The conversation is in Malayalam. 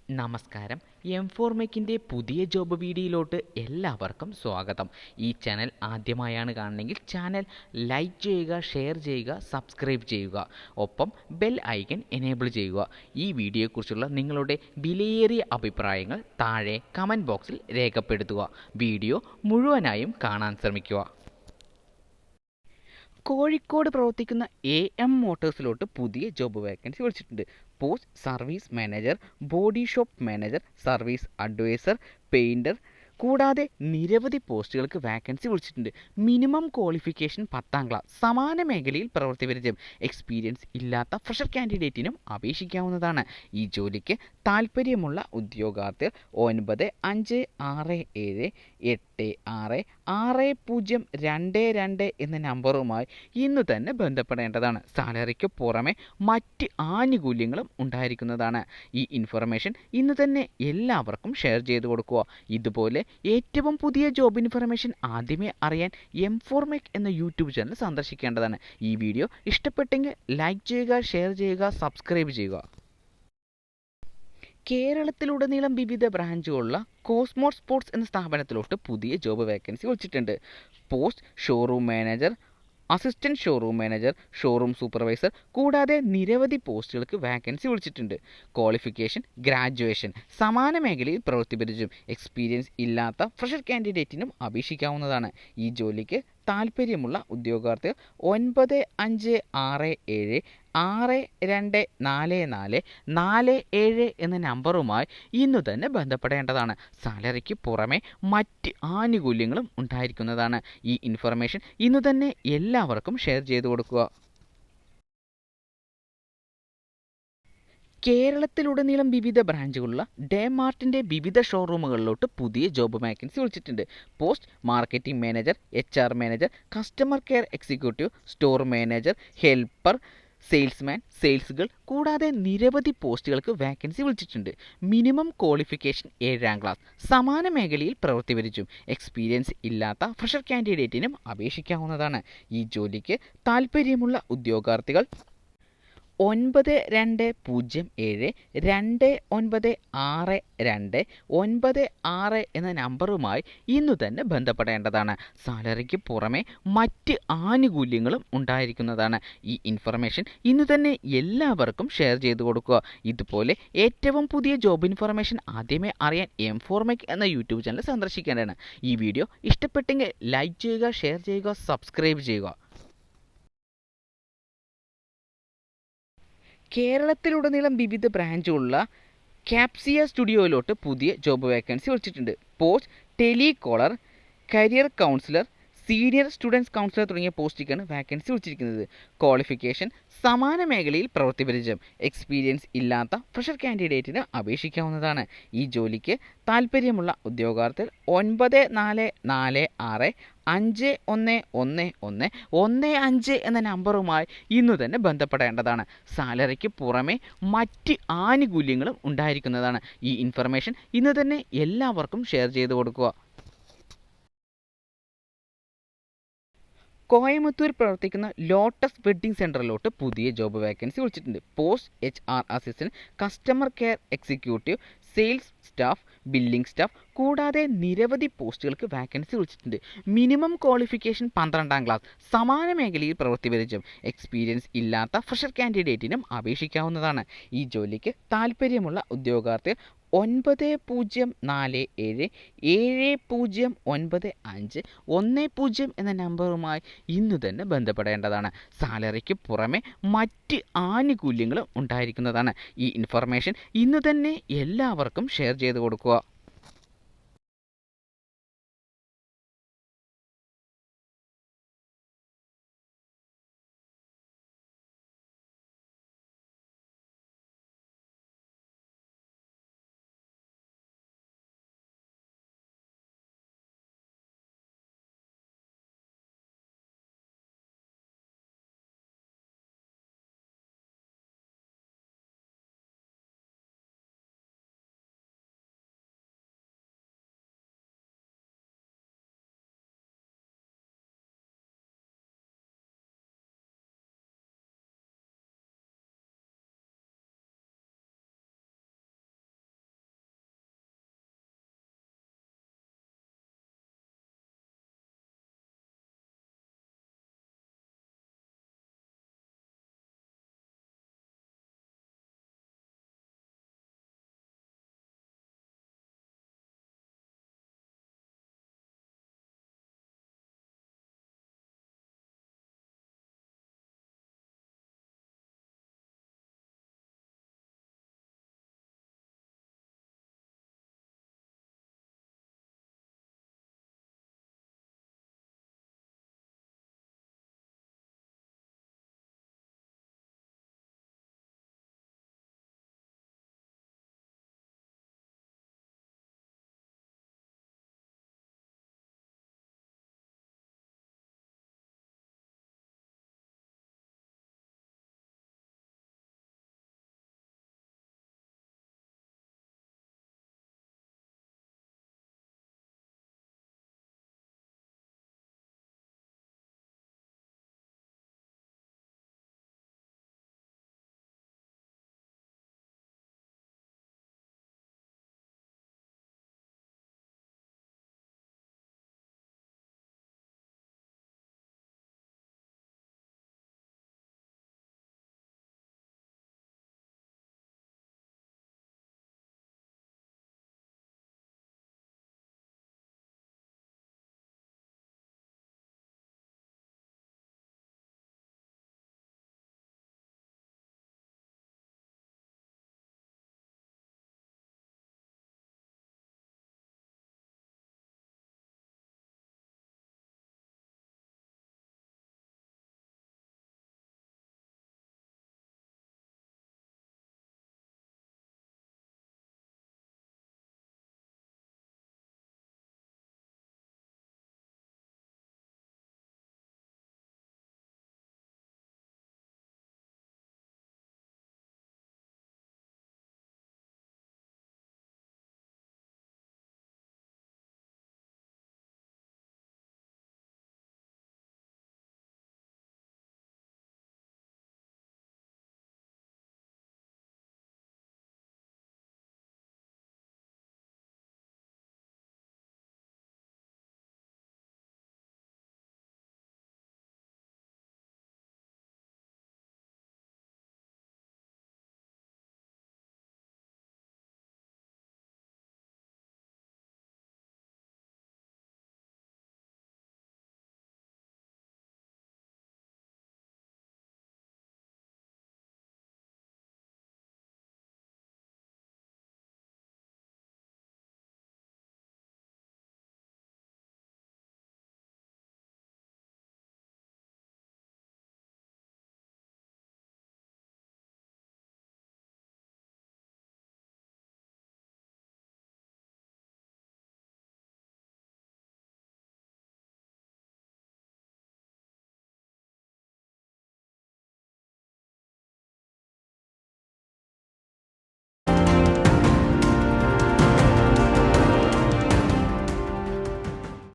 നമസ്കാരം. എംഫോർമെക്കിൻ്റെ പുതിയ ജോബ് വീഡിയോയിലോട്ട് എല്ലാവർക്കും സ്വാഗതം. ഈ ചാനൽ ആദ്യമായാണ് കാണുന്നതെങ്കിൽ ചാനൽ ലൈക്ക് ചെയ്യുക, ഷെയർ ചെയ്യുക, സബ്സ്ക്രൈബ് ചെയ്യുക. ഒപ്പം ബെൽ ഐക്കൺ എനേബിൾ ചെയ്യുക. ഈ വീഡിയോയെക്കുറിച്ചുള്ള നിങ്ങളുടെ വിലയേറിയ അഭിപ്രായങ്ങൾ താഴെ കമൻറ്റ് ബോക്സിൽ രേഖപ്പെടുത്തുക. വീഡിയോ മുഴുവനായും കാണാൻ ശ്രമിക്കുക. കോഴിക്കോട് പ്രവർത്തിക്കുന്ന AM മോട്ടോഴ്സിലോട്ട് പുതിയ ജോബ് വേക്കൻസി വിളിച്ചിട്ടുണ്ട്. Post service manager, body shop manager, service adviser, painter കൂടാതെ നിരവധി പോസ്റ്റുകൾക്ക് വാക്കൻസി വിളിച്ചിട്ടുണ്ട്. Minimum qualification 10ാം class. സമാന മേഖലയിൽ പ്രവൃത്തി പരിചയം എക്സ്പീരിയൻസ് ഇല്ലാത്ത ഫ്രഷർ കാൻഡിഡേറ്റിനും അപേക്ഷിക്കാവുന്നതാണ്. ഈ ജോലിക്ക് താൽപ്പര്യമുള്ള ഉദ്യോഗാർത്ഥികൾ 9556866022 എന്ന നമ്പറുമായി ഇന്ന് തന്നെ ബന്ധപ്പെടേണ്ടതാണ്. സാലറിക്ക് പുറമെ മറ്റ് ആനുകൂല്യങ്ങളും ഉണ്ടായിരിക്കുന്നതാണ്. ഈ ഇൻഫർമേഷൻ ഇന്ന് തന്നെ എല്ലാവർക്കും ഷെയർ ചെയ്ത് കൊടുക്കുക. ഇതുപോലെ ഏറ്റവും പുതിയ ജോബ് ഇൻഫർമേഷൻ ആദ്യമേ അറിയാൻ എംഫോർമെക് എന്ന യൂട്യൂബ് ചാനൽ സന്ദർശിക്കേണ്ടതാണ്. ഈ വീഡിയോ ഇഷ്ടപ്പെട്ടെങ്കിൽ ലൈക്ക് ചെയ്യുക, ഷെയർ ചെയ്യുക, സബ്സ്ക്രൈബ് ചെയ്യുക. കേരളത്തിലുടനീളം വിവിധ ബ്രാഞ്ചുകളുള്ള കോസ്മോസ് സ്പോർട്സ് എന്ന സ്ഥാപനത്തിലോട്ട് പുതിയ ജോബ് വേക്കൻസി വിളിച്ചിട്ടുണ്ട്. Post showroom manager, assistant showroom manager, showroom supervisor കൂടാതെ നിരവധി പോസ്റ്റുകൾക്ക് വാക്കൻസി വിളിച്ചിട്ടുണ്ട്. Qualification graduation. സമാന മേഖലയിൽ പ്രവൃത്തി പരിചയം എക്സ്പീരിയൻസ് ഇല്ലാത്ത ഫ്രഷർ കാൻഡിഡേറ്റിനും അപേക്ഷിക്കാവുന്നതാണ്. ഈ ജോലിക്ക് താൽപ്പര്യമുള്ള ഉദ്യോഗാർത്ഥികൾ 9567624447 എന്ന നമ്പറുമായി ഇന്നു തന്നെ ബന്ധപ്പെടേണ്ടതാണ്. സാലറിക്ക് പുറമെ മറ്റ് ആനുകൂല്യങ്ങളും ഉണ്ടായിരിക്കുന്നതാണ്. ഈ ഇൻഫർമേഷൻ ഇന്നു തന്നെ എല്ലാവർക്കും ഷെയർ ചെയ്തു കൊടുക്കുക. കേരളത്തിലുടനീളം വിവിധ ബ്രാഞ്ചുകളുള്ള ഡേമാർട്ടിൻ്റെ വിവിധ ഷോറൂമുകളിലോട്ട് പുതിയ ജോബ് വാക്കൻസി വിളിച്ചിട്ടുണ്ട്. Post marketing manager, HR manager, customer care executive, store manager, helper, salesman, sales girl കൂടാതെ നിരവധി പോസ്റ്റുകൾക്ക് വാക്കൻസി വിളിച്ചിട്ടുണ്ട്. Minimum qualification 7ാം class. സമാന മേഖലയിൽ പ്രവൃത്തി പരിചയം എക്സ്പീരിയൻസ് ഇല്ലാത്ത ഫ്രഷർ കാൻഡിഡേറ്റിനും അപേക്ഷിക്കാവുന്നതാണ്. ഈ ജോലിക്ക് താൽപ്പര്യമുള്ള ഉദ്യോഗാർത്ഥികൾ 9207296296 എന്ന നമ്പറുമായി ഇന്നു തന്നെ ബന്ധപ്പെടേണ്ടതാണ്. സാലറിക്ക് പുറമെ മറ്റ് ആനുകൂല്യങ്ങളും ഉണ്ടായിരിക്കുന്നതാണ്. ഈ ഇൻഫർമേഷൻ ഇന്നു തന്നെ എല്ലാവർക്കും ഷെയർ ചെയ്തു കൊടുക്കുക. ഇതുപോലെ ഏറ്റവും പുതിയ ജോബ് ഇൻഫർമേഷൻ ആദ്യമേ അറിയാൻ എംഫോർമെക് എന്ന യൂട്യൂബ് ചാനൽ സന്ദർശിക്കേണ്ടതാണ്. ഈ വീഡിയോ ഇഷ്ടപ്പെട്ടെങ്കിൽ ലൈക്ക് ചെയ്യുക, ഷെയർ ചെയ്യുക, സബ്സ്ക്രൈബ് ചെയ്യുക. കേരളത്തിലുടനീളം വിവിധ ബ്രാഞ്ചുകളുള്ള ക്യാപ്സിയ സ്റ്റുഡിയോയിലോട്ട് പുതിയ ജോബ് വേക്കൻസി വിളിച്ചിട്ടുണ്ട്. Post telecaller, career councillor, senior students councillor തുടങ്ങിയ പോസ്റ്റിലേക്കാണ് വാക്കൻസി വിളിച്ചിരിക്കുന്നത്. ക്വാളിഫിക്കേഷൻ സമാന മേഖലയിൽ പ്രവൃത്തി പരിചയം എക്സ്പീരിയൻസ് ഇല്ലാത്ത ഫ്രഷർ കാൻഡിഡേറ്റിന് അപേക്ഷിക്കാവുന്നതാണ്. ഈ ജോലിക്ക് താൽപ്പര്യമുള്ള ഉദ്യോഗാർത്ഥികൾ 9446511115 എന്ന നമ്പറുമായി ഇന്നു തന്നെ ബന്ധപ്പെടേണ്ടതാണ്. സാലറിക്ക് പുറമെ മറ്റ് ആനുകൂല്യങ്ങളും ഉണ്ടായിരിക്കുന്നതാണ്. ഈ ഇൻഫർമേഷൻ ഇന്ന് തന്നെ എല്ലാവർക്കും ഷെയർ ചെയ്ത് കൊടുക്കുക. കോയമ്പത്തൂർ പ്രവർത്തിക്കുന്ന ലോട്ടസ് വെഡ്ഡിംഗ് സെൻറ്ററിലോട്ട് പുതിയ ജോബ് വാക്കൻസി വിളിച്ചിട്ടുണ്ട്. Post HR assistant, customer care executive, sales staff, billing staff കൂടാതെ നിരവധി പോസ്റ്റുകൾക്ക് വാക്കൻസി വിളിച്ചിട്ടുണ്ട്. Minimum qualification 12ാം class. സമാന മേഖലയിൽ പ്രവൃത്തി പരിചയം എക്സ്പീരിയൻസ് ഇല്ലാത്ത ഫ്രഷർ കാൻഡിഡേറ്റിനും അപേക്ഷിക്കാവുന്നതാണ്. ഈ ജോലിക്ക് താൽപ്പര്യമുള്ള ഉദ്യോഗാർത്ഥികൾ 9047095110 എന്ന നമ്പറുമായി ഇന്നു തന്നെ ബന്ധപ്പെടേണ്ടതാണ്. സാലറിക്ക് പുറമെ മറ്റ് ആനുകൂല്യങ്ങളും ഉണ്ടായിരിക്കുന്നതാണ്. ഈ ഇൻഫർമേഷൻ ഇന്നു തന്നെ എല്ലാവർക്കും ഷെയർ ചെയ്ത് കൊടുക്കുക.